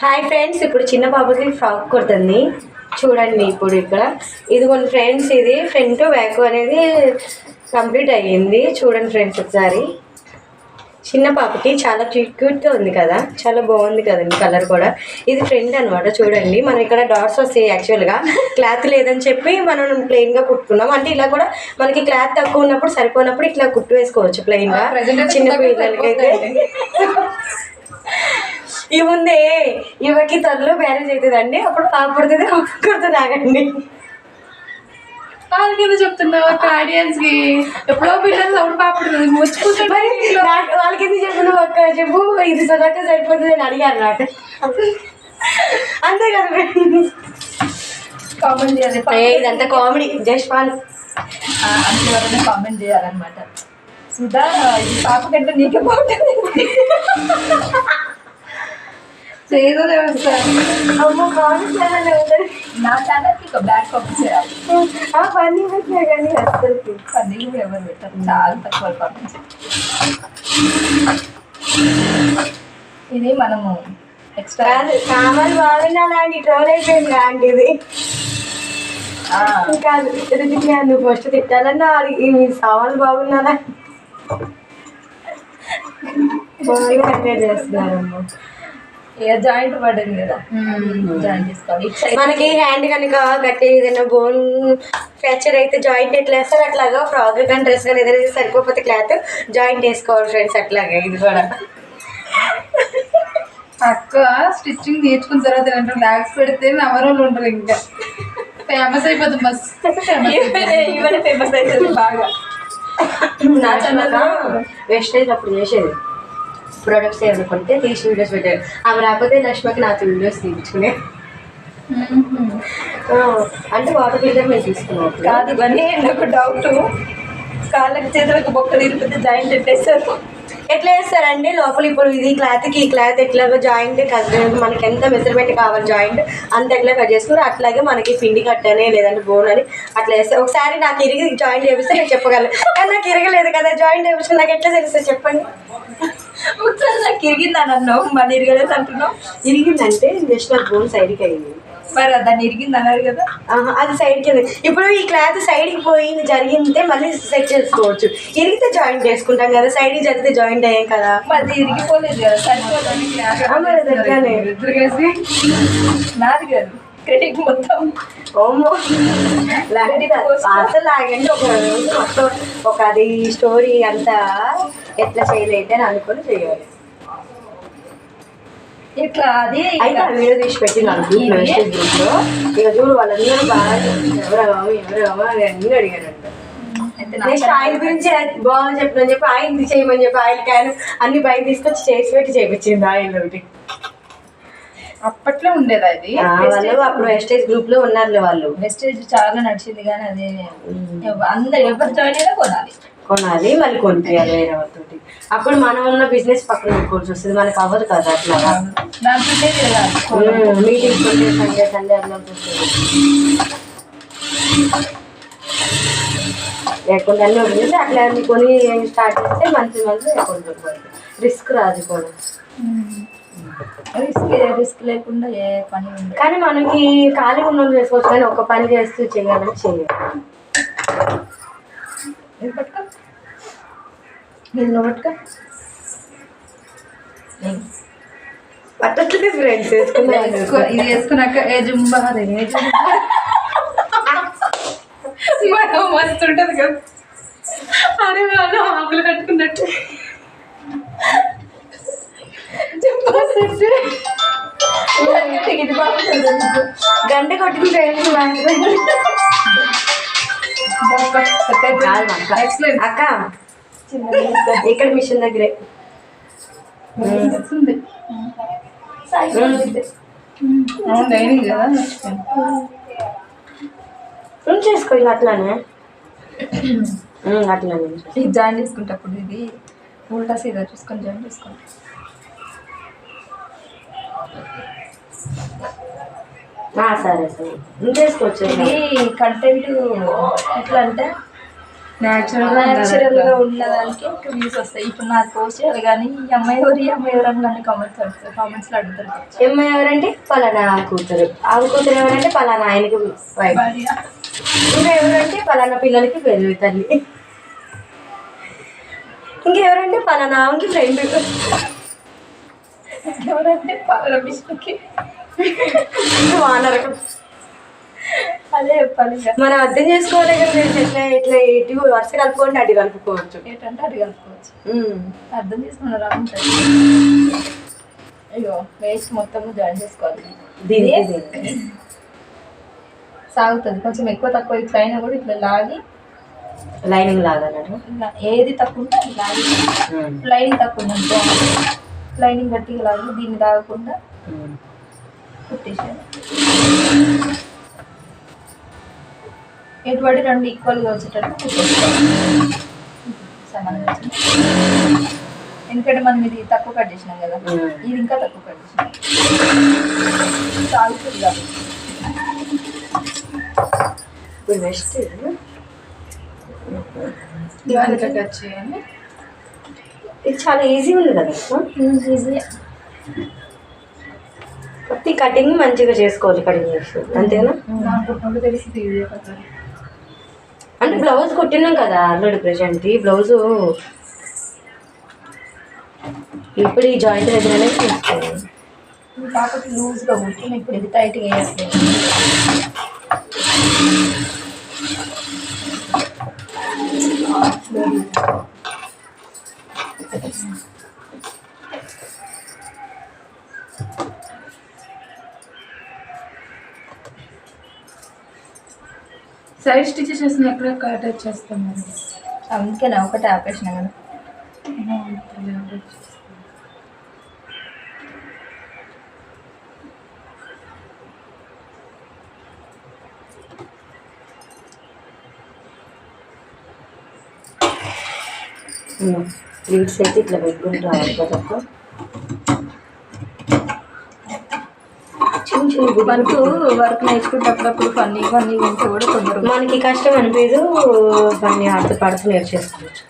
Hi friends, ఇప్పుడు చిన్న బాబుకి ఫ్రాక్ కుడుతుంది చూడండి. ఇప్పుడు ఇక్కడ ఇదిగోండి ఫ్రెండ్స్, ఇది ఫ్రంట్ బ్యాక్ అనేది కంప్లీట్ అయ్యింది. చూడండి ఫ్రెండ్స్ ఒకసారి. చిన్న పాపకి చాలా క్యూట్గా ఉంది కదా, చాలా బాగుంది కదండి కలర్ కూడా. ఇది ఫ్రంట్ అనమాట. చూడండి, మనం ఇక్కడ డాట్స్ వస్తాయి. యాక్చువల్గా క్లాత్ లేదని చెప్పి మనం ప్లెయిన్గా కుట్టుకున్నాం. అంటే ఇలా కూడా మనకి క్లాత్ తక్కువ ఉన్నప్పుడు సరిపోయినప్పుడు ఇట్లా కుట్టు వేసుకోవచ్చు ప్లెయిన్గా. చిన్న పిల్లలకైతే ఈ ముందే ఇవకి త్వరలో మ్యారేజ్ అవుతుందండి. అప్పుడు పాప పుడుతుంది, కుడుతుంది. ఆగండి, కింద చెప్తున్నావు ఆడియన్స్ కి. ఎప్పుడో పిల్లలు అప్పుడు పాప పుడుతుంది వాళ్ళకి ఎందుకు చెప్తున్నావు అక్క? చెప్పు, ఇది సదాక సరిపోతుంది అని అడిగారు నాకు. అంతే కదా కామెంట్ చేయాలి. ఇదంతా కామెడీ, జస్ట్ ఫన్. అంతే కామెంట్ చేయాలన్నమాట. సుధా, ఇది పాప కంటే నీకే బాగుంటుంది. ఏదో నా ఛానల్కి ఒక బ్యాక్ కాపీ చేయాలి. పన్నీ పెట్టినా కానీ అసలు పన్నీ కూడా ఎవరు పెట్టారు, చాలా తక్కువ కామెంట్స్. ఇది మనము ఎక్స్ట్రా సామాన్లు బాగున్నా లాంటి ట్రోల్ అయిపోయింది లాంటిది కాదు. ఎదుగుతున్నా నువ్వు ఫస్ట్ తిట్టాలన్నా ఈ సామాన్లు బాగున్నారా చేస్తున్నారమ్మా. జాయింట్ పడింది కదా, జాయింట్ తీసుకోవాలి. మనకి హ్యాండ్ కనుక గట్టి ఏదైనా బోన్ ఫ్రాక్చర్ అయితే జాయింట్ ఎట్లా వేస్తారు అట్లాగా ఫ్రాక్ కానీ డ్రెస్ కానీ ఏదైనా సరిపోతే క్లాత్ జాయింట్ వేసుకోవాలి ఫ్రెండ్స్. అట్లాగే ఇది కూడా. అక్క స్టిచ్చింగ్ నేర్చుకున్న తర్వాత ఏంటంటే బ్యాగ్స్ పెడితే నవరోళ్ళు ఉంటారు, ఇంకా ఫేమస్ అయిపోతుంది. మస్తు ఇవన్నీ ఫేమస్ అవుతుంది బాగా. నా ఛానల్లో వేస్టేజ్ అప్పుడు చేసేది ప్రొడక్ట్స్ ఏమైనా కొంటే తీసి వీడియోస్ పెట్టారు. అవి రాకపోతే లక్ష్మకి నాతో వీడియోస్ తీపించుకునే. అంటే వాటర్ ఫిల్టర్ మేము తీసుకున్నాం కాదు. ఇవన్నీ నాకు డౌట్, కాళ్ళకి చేతులకు బొక్క తిరిగితే జాయింట్ పెట్టేస్తారు. ఎట్లా వేస్తారండి లోపల? ఇప్పుడు ఇది క్లాత్కి ఈ క్లాత్ ఎట్లాగో జాయింట్ మనకి ఎంత మెజర్మెంట్ కావాలి జాయింట్ అంత ఎట్లా కట్ చేసుకుని అట్లాగే మనకి పిండి కట్టనే లేదంటే బోన్ అని అట్లా వేస్తే ఒకసారి నాకు ఇరిగి జాయింట్ వేపిస్తే నేను చెప్పగలను. కానీ నాకు ఇరగలేదు కదా జాయింట్ వేపిస్తే నాకు ఎట్లా తెలుస్తుంది చెప్పండి? ఒకసారి నాకు ఇరిగిందని అన్నావు, మళ్ళీ ఇరగలేదు అంటున్నావు. ఇరిగిందంటే జస్ట్ నాకు బోన్ సైడ్కి అయింది. మరి దాన్ని ఇరిగింది అన్నారు కదా. అది సైడ్కి. ఇప్పుడు ఈ క్లాత్ సైడ్కి పోయి జరిగితే మళ్ళీ సెట్ చేసుకోవచ్చు. ఇరిగితే జాయింట్ వేసుకుంటాం కదా, సైడ్కి జరిగితే జాయింట్ అయ్యాం కదా. మరి ఇరిగిపోలేదు కదా, సరిపోతుంది. నాది కాదు క్రెడిట్ మొత్తం. ఓమో అసలు లాగండి ఒక రోజు మొత్తం ఒక అది స్టోరీ అంతా ఎట్లా చేయలేదు అని అనుకొని చేయాలి. ఇట్లా అది అయితే ఆ వీడియో తీసి పెట్టినాను గ్రూప్లో. ఇక చూడు వాళ్ళందరూ బాగా ఎవరెవరో అన్నీ అడిగారంట. నెక్స్ట్ ఆయిల్ గురించి బాగుంది చెప్పినని చెప్పి ఆయిల్ చేయమని చెప్పి ఆయిల్ క్యాన్ అన్ని బయట తీసుకొచ్చి చేసి పెట్టి చేయించింది ఆయిల్ ఒకటి. అప్పట్లో ఉండేది అది. వాళ్ళు అప్పుడు వెస్టేజ్ గ్రూప్ లో ఉన్నారు. వాళ్ళు వెస్టేజ్ చాలా నడిచింది, కానీ అది అందరు ఎవరు జాయిన్ అయినా కొనాలి మళ్ళీ కొనిపించాలి వేరే వాళ్ళతోటి. అప్పుడు మనం ఉన్న బిజినెస్ పక్కన పెట్టుకోవాల్సి వస్తుంది, మనకు అవ్వదు కదా అట్లా. మీటింగ్స్ ఉంటే సండే సండే అట్లా లేకుండా అన్నీ ఉంటుంది. అట్లా కొని స్టార్ట్ చేస్తే మంచి లేకుండా రిస్క్ రాదు కూడా. రిస్క్ లేకుండా ఏ పని ఉంది. కానీ మనకి ఖాళీ ఉన్న చేసుకోవచ్చు, కానీ ఒక పని చేస్తూ చేయాలని చేయాలి. పట్టట్లేదు ఫ్రెండ్స్. ఇది వేసుకున్నాక ఏ జుంబా మస్తు ఉంటుంది కదా. అరే వాళ్ళు ఆకులు కట్టుకున్నట్టు ఇది బాగుంటుంది. గంట కొట్టుకుని ఫ్రెండ్స్ అక్క ఇక్కడ మిషన్ దగ్గరే చేసుకో. ఇక అట్లానే అట్లానే ఇది జాయిన్ చేసుకుంటప్పుడు ఇది ఉల్టా సీదా చూసుకొని జాయిన్ చేసుకోండి. సరే సరే చేసుకోవచ్చు. ఇది కంటెంట్ ఎట్లా అంటే న్యాచురల్ గా ఉన్నదానికి 2 views వస్తాయి. ఇప్పుడు నాకు పోస్ట్ చేయాలి కానీ ఈ అమ్మాయి ఎవరు అని నన్ను కామెంట్స్ లో అడుగుతారు. అమ్మాయి ఎవరంటే పలానా కూతురు, ఆమె కూతురు ఎవరంటే పలానా ఆయనకి వైఫ్, ఇంకా ఎవరంటే పలానా పిల్లలకి పెళ్ళి తల్లి, ఇంకెవరంటే పలానా ఆమెకి ఫ్రెండ్, ఎవరంటే పలానా మిషన్కి వానరకం. అదే చెప్పాలి. మనం అర్థం చేసుకోవాలి కదా, ఎట్లా ఎట్లా ఇటు వరుస కలుపుకోండి అటు కలుపుకోవచ్చు, ఏంటంటే అది కలుపుకోవచ్చు. అర్థం చేసుకున్నారు. అయ్యో వేస్ట్ మొత్తం జాయిన్ చేసుకోవాలి. దీని సాగుతుంది కొంచెం ఎక్కువ తక్కువ ఇట్లా అయినా కూడా ఇట్లా లాగి లైనింగ్ లాగాలట. ఏది తక్కువ ఉంటే అది లాగి, లైనింగ్ తక్కువ ఉందంటే లైనింగ్ గట్టిగా లాగి దీన్ని లాగకుండా కుట్టేసాను. ఎటువంటి 2 ఈక్వల్గా వచ్చేటట్టు కుట్టేసుకోవాలి సమానంగా. ఎందుకంటే మనం ఇది తక్కువ కట్ చేసినాం కదా, ఇది ఇంకా తక్కువ కట్ చేసినాం సాగుతుంది కాబట్టి. ఇప్పుడు నెక్స్ట్ ఇవన్నీ కట్ చేయాలి. ఇది చాలా ఈజీ ఉంది కదా, ఈజీ. ప్రతి కటింగ్ మంచిగా చేసుకోవాలి, కటింగ్ చేసి అంతేనా. నాకు తెలిసి ఈజీ కదా. అంటే బ్లౌజ్ కుట్టినాం కదా ఆల్రెడీ ప్రెజెంట్. ఈ బ్లౌజు ఇప్పుడు ఈ జాయింట్ దగ్గరనే తీసుకోవాలి. కాకపోతే లూజ్గా కుట్టిన ఇప్పుడు ఇది టైట్గా వేయట్లేదు. సైడ్ స్టిచెస్ చేసిన ఎక్కడ అటాచ్ చేస్తాం మరి, అందుకే నా ఒకటి ఆపేసిన కదా. ప్లీట్స్ అయితే ఇట్లా పెట్టుకుని రావాలి కదా. చిన్న చిన్న మనకు వర్క్ నేర్చుకున్నప్పుడు ఫన్నీగా ఉంటే కూడా కొందరు మనకి కష్టం అనిపించదు, పని ఆడుతూ పాడుతూ నేర్చేసుకోవచ్చు.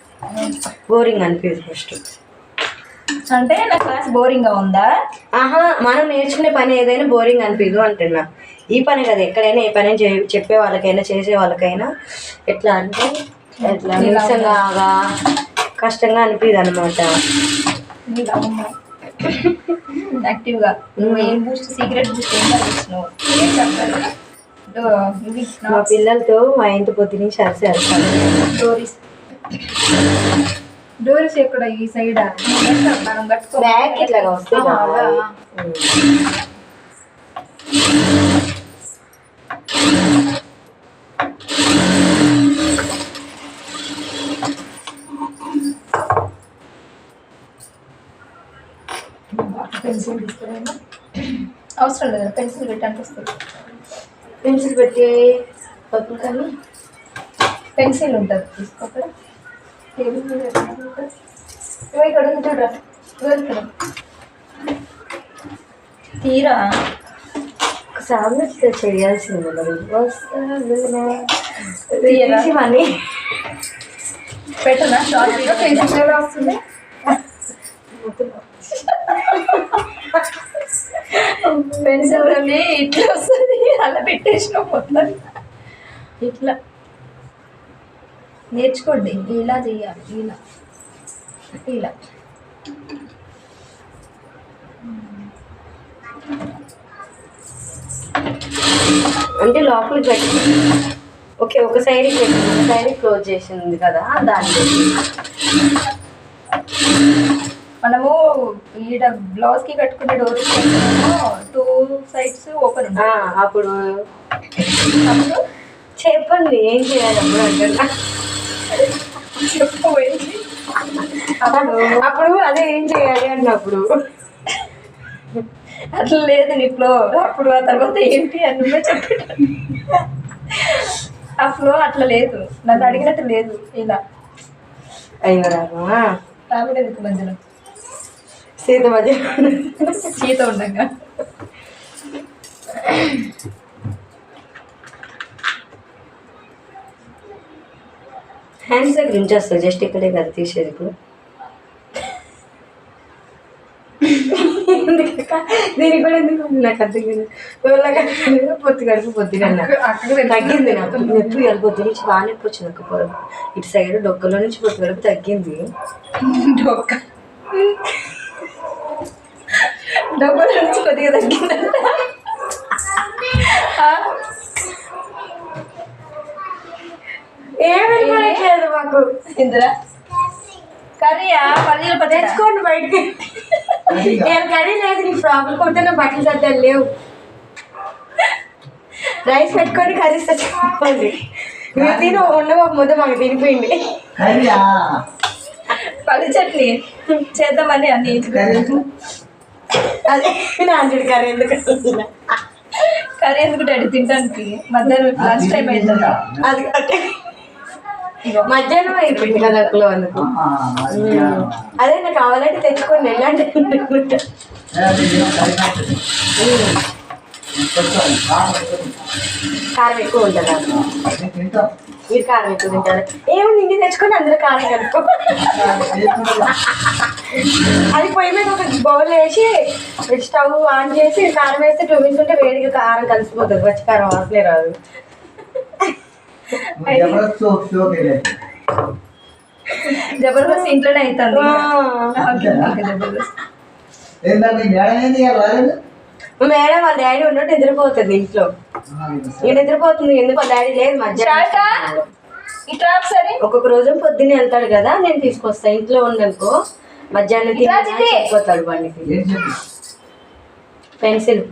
బోరింగ్ అనిపించదు ఫస్ట్. అంటే నా క్లాస్ బోరింగ్గా ఉందా? ఆహా, మనం నేర్చుకునే పని ఏదైనా బోరింగ్ అనిపించదు అంటున్నా. ఈ పని కదా, ఎక్కడైనా ఏ పని చెప్పే వాళ్ళకైనా చేసే వాళ్ళకైనా ఎట్లా అంటే ఎట్లా నిమిషంగా కష్టంగా అనిపించదు అనమాట. యాక్టివ్గా నువ్వు ఏం బూస్ట్ సీక్రెట్ బూస్ట్ ఏం చేస్తున్నావు? మా పిల్లలతో మా ఇంటి పొద్దు నుంచి అరిసారు. డోర్స్ ఎక్కడ ఈ సైడ్ మనం కట్టుకో బ్యాగ్ ఇట్లాగా వస్తే పెన్సిల్ తీసుకురా. అవసరం లేదు, పెన్సిల్ పెట్టడానికి వస్తుంది. పెన్సిల్ పెట్టి కానీ పెన్సిల్ ఉంటుంది తీసుకోక్కడ టేబుల్ మీద ఇక్కడ ఉంది చూడరా. తీరా సామెత చేయాల్సింది మనీ పెట్టనా షార్ట్ పెన్సిల్ ఎలా వస్తుంది? పెన్సిల్ ఇట్లా వస్తుంది, అలా పెట్టేసిన మొత్తం. ఇట్లా నేర్చుకోండి, ఇలా చెయ్యాలి. ఇలా ఇలా అంటే లోపలికి పెట్టి ఓకే ఒక సైడ్కి పెట్టి ఒక సైడ్ క్లోజ్ చేసింది కదా, దాన్ని మనము ఈడ బ్లౌజ్కి కట్టుకునే డోర్ 2 sides ఓపెన్ ఉంటాయి. అప్పుడు చెప్పండి ఏం చేయాలి అప్పుడు అంటున్నా. చెప్పబోయింది అప్పుడు అదే ఏం చేయాలి అన్నప్పుడు అట్లా లేదు నీట్లో. అప్పుడు ఆ తర్వాత ఏంటి అని నువ్వే చెప్పాడు. ఆ ఫ్లో అట్లా లేదు, నన్ను అడిగినట్టు లేదు. ఇలా అయ్యో రామా, రాబడి ఎందుకు మధ్యలో సీత మధ్య సీత ఉండగా. హ్యాండ్స్ దగ్గర నుంచి వస్తుంది, జస్ట్ ఇక్కడే కదా తీసేది ఇప్పుడు. ఎందుకక్క? దీనికి కూడా ఎందుకు నాకు అర్థం కాదు. పొత్తి కడుపు పొద్దుగా తగ్గింది, నాకు నొప్పి ఇవాళ పొద్దు నుంచి బాగా నొప్పి వచ్చింది. ఒక ఇటు సైడ్ డొక్కలో నుంచి పొత్తి కడుపు తగ్గింది. డొక్కలో నుంచి కొద్దిగా తగ్గింది. ఏమీ పడట్లేదు మాకు. ఇందిరా కర్రీయా పల్లీలు తెచ్చుకోండి బయటికి. ఏం కర్రీ లేదు, నీ ఫ్రాకులు కొట్టిన బట్టలు సర్దాలు లేవు. రైస్ పెట్టుకొని కర్రీస్ తెచ్చుకోండి. మీరు తిని ఉన్న ఒక ముద్ద మాకు తినిపోయింది. పల్లి చట్నీ చేద్దామని అన్ని అదే నాంచుడు కర్రీ ఎందుకు కర్రీ ఎందుకు డాడీ తినడానికి మధ్యాహ్నం లంచ్ టైం అవుతుందా? అది కట్టే మధ్యాహ్నం అయిపోయింది కదా అక్కలో అందుకు. అదే నాకు కావాలంటే తెచ్చుకోండి, ఎలాంటి కారం ఎక్కువ ఉంటుందా? మీరు కారం ఎక్కువ తింటారు. ఏముంది ఇంటికి తెచ్చుకొని అందులో కారం కలుపుకో. అది పొయ్యి మీద ఒక బౌల్ వేసి స్టవ్ ఆన్ చేసి కారం వేస్తే 2 minutes ఉంటే వేడిగా కారం కలిసిపోతుంది, పచ్చి కారం వాసనే రాదు. జబర్దస్త్ ఇంట్లోనే అవుతుంది. మేడం వాళ్ళ డాడీ ఉన్నట్టు నిద్రపోతుంది ఇంట్లో. ఇక నిద్రపోతుంది, ఎందుకు వాళ్ళ డాడీ లేదు మధ్యాహ్నం. ఒక్కొక్క రోజు పొద్దున్నే వెళ్తాడు కదా, నేను తీసుకొస్తా. ఇంట్లో ఉండనుకో మధ్యాహ్నం తిరిగిపోతాడు బండికి. పెన్సిల్